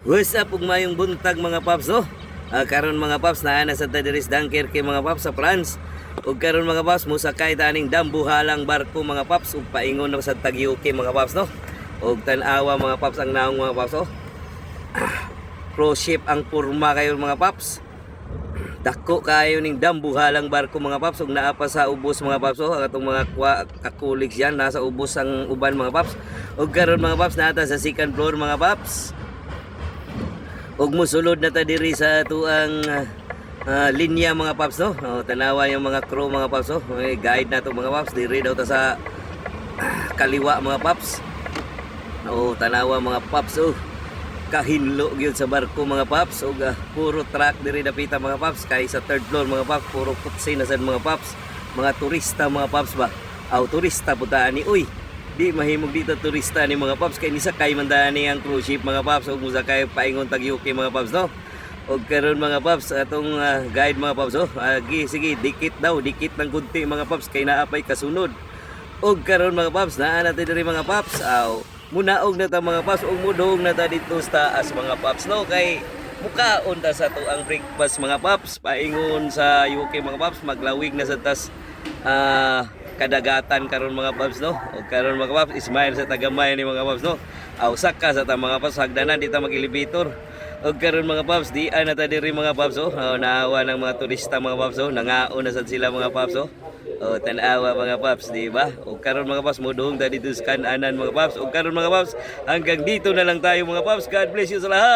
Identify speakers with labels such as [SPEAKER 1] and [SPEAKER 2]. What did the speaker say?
[SPEAKER 1] What's up ug mayong buntag mga paps no? Karon mga paps naa na sa Tadiris Dunkerque mga paps sa France. Ug karon mga paps musakay ta aning dambuhalang barko mga paps ug paingon na sa Taguig mga paps no. Ug tan-awa mga paps ang naong mga paps oh. Cruise ship ang porma kayo mga paps. Dako kayo ning dambuhalang barko mga paps ug naa pa sa ubos mga paps oh. Atong mga kakuligs yan nasa ubos ang uban mga paps. Ug karon mga paps naata sa second floor mga paps. Ug musulod na ta diri sa tuang linya mga paps no. Tanawa yung mga crew mga paps oh. May guide na to mga paps diri daw ta sa kaliwa mga paps. Tanawa mga paps oh. Kahinlo gyud sa barko mga paps ug puro truck diri dapita mga paps kay sa third floor mga paps puro kutsi na sad mga paps. Mga turista mga paps ba. Turista puta ani uy. Di mahimog dito turista ni mga paps kay ni sakay man dani ang cruise ship mga paps ug musakay paingon Taguig mga paps no. Ug karon mga paps atong guide mga paps oh. Sige dikit ng kunti mga paps kay naapay kasunod. Ug karon mga paps naa na diri mga paps munaog na ta mga paps ug mudong na ta dito sa taas mga paps no kay mukaon ta sa tuang breakfast mga paps paingon sa UK mga paps maglawig na sa tas kadagatan karon mga paps no. O karon mga paps ismail sa tagamay ni mga paps no. Saka sa ta mga paps hagdanan di ta mag-elevator. O karon mga paps di na ta diri mga paps oh. Naawa ng mga turista mga paps oh. Nangaon na sad sila mga paps oh. Tanawa mga paps di ba? O karon mga paps modong ta dito sa kananan mga paps. O karon mga paps hanggang dito na lang tayo mga paps. God bless you sa lahat.